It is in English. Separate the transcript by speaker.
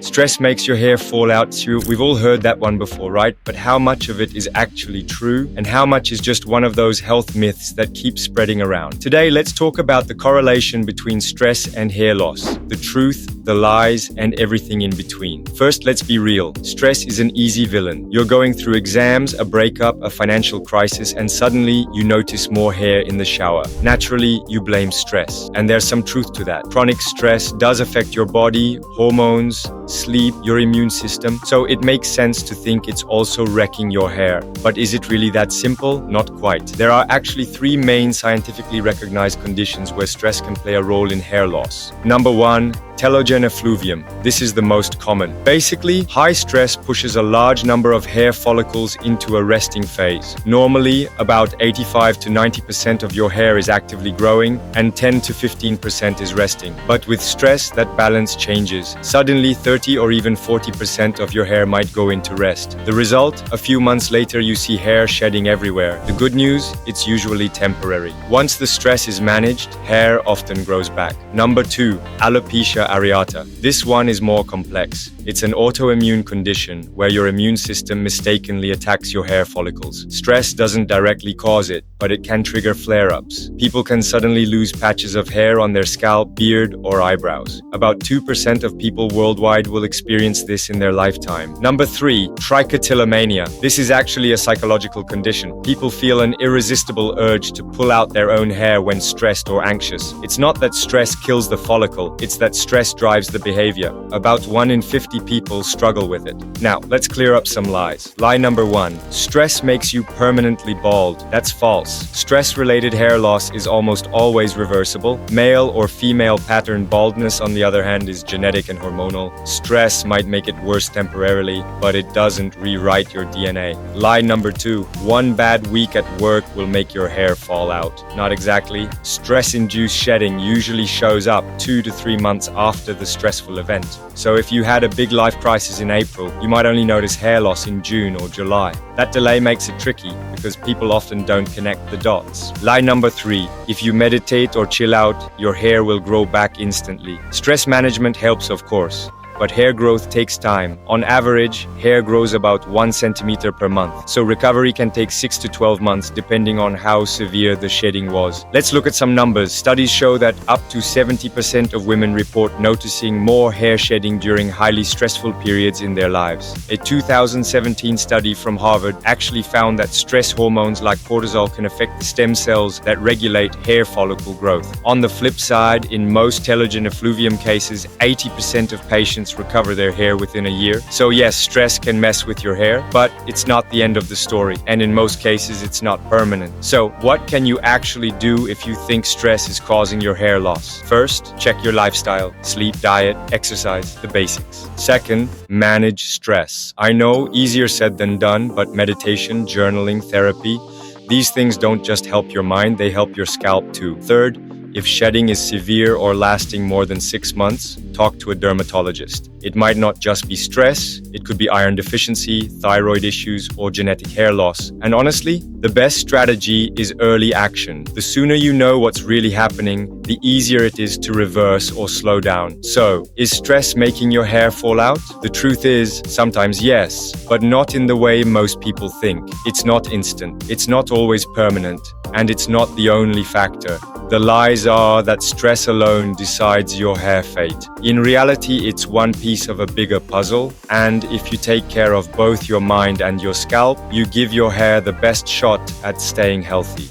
Speaker 1: Stress makes your hair fall out too. We've all heard that one before, right? But how much of it is actually true, and how much is just one of those health myths that keep spreading around? Today, let's talk about the correlation between stress and hair loss, the truth, the lies, and everything in between. First, let's be real. Stress is an easy villain. You're going through exams, a breakup, a financial crisis, and suddenly you notice more hair in the shower. Naturally, you blame stress. And there's some truth to that. Chronic stress does affect your body, hormones, sleep, your immune system, so it makes sense to think it's also wrecking your hair. But is it really that simple? Not quite. There are actually three main scientifically recognized conditions where stress can play a role in hair loss. Number one, Telogen Effluvium. This is the most common. Basically, high stress pushes a large number of hair follicles into a resting phase. Normally, about 85 to 90% of your hair is actively growing and 10 to 15% is resting. But with stress, that balance changes. Suddenly, 30 or even 40% of your hair might go into rest. The result? A few months later, you see hair shedding everywhere. The good news? It's usually temporary. Once the stress is managed, hair often grows back. Number two, Alopecia Areata. This one is more complex. It's an autoimmune condition where your immune system mistakenly attacks your hair follicles. Stress doesn't directly cause it, but it can trigger flare-ups. People can suddenly lose patches of hair on their scalp, beard, or eyebrows. About 2% of people worldwide will experience this in their lifetime. Number three, Trichotillomania. This is actually a psychological condition. People feel an irresistible urge to pull out their own hair when stressed or anxious. It's not that stress kills the follicle, it's that stress drives the behavior. About 1 in 50 people struggle with it. Now, let's clear up some lies. Lie number one, stress makes you permanently bald. That's false. Stress-related hair loss is almost always reversible. Male or female pattern baldness, on the other hand, is genetic and hormonal. Stress might make it worse temporarily, but it doesn't rewrite your DNA. Lie number two, one bad week at work will make your hair fall out. Not exactly. Stress-induced shedding usually shows up 2 to 3 months after the stressful event. So if you had a big life crisis in April, you might only notice hair loss in June or July. That delay makes it tricky because people often don't connect the dots. Lie number three, if you meditate or chill out, your hair will grow back instantly. Stress management helps, of course, but hair growth takes time. On average, hair grows about 1 centimeter per month, so recovery can take 6 to 12 months depending on how severe the shedding was. Let's look at some numbers. Studies show that up to 70% of women report noticing more hair shedding during highly stressful periods in their lives. A 2017 study from Harvard actually found that stress hormones like cortisol can affect the stem cells that regulate hair follicle growth. On the flip side, in most telogen effluvium cases, 80% of patients recover their hair within a year. So yes, stress can mess with your hair, but it's not the end of the story. And in most cases, it's not permanent. So what can you actually do if you think stress is causing your hair loss? First, check your lifestyle, sleep, diet, exercise, the basics. Second, manage stress. I know, easier said than done, but meditation, journaling, therapy, these things don't just help your mind, they help your scalp too. Third, if shedding is severe or lasting more than 6 months, talk to a dermatologist. It might not just be stress, it could be iron deficiency, thyroid issues, or genetic hair loss. And honestly, the best strategy is early action. The sooner you know what's really happening, the easier it is to reverse or slow down. So, is stress making your hair fall out? The truth is, sometimes yes, but not in the way most people think. It's not instant, it's not always permanent, and it's not the only factor. The lies are that stress alone decides your hair fate. In reality, it's one piece of a bigger puzzle, and if you take care of both your mind and your scalp, you give your hair the best shot at staying healthy.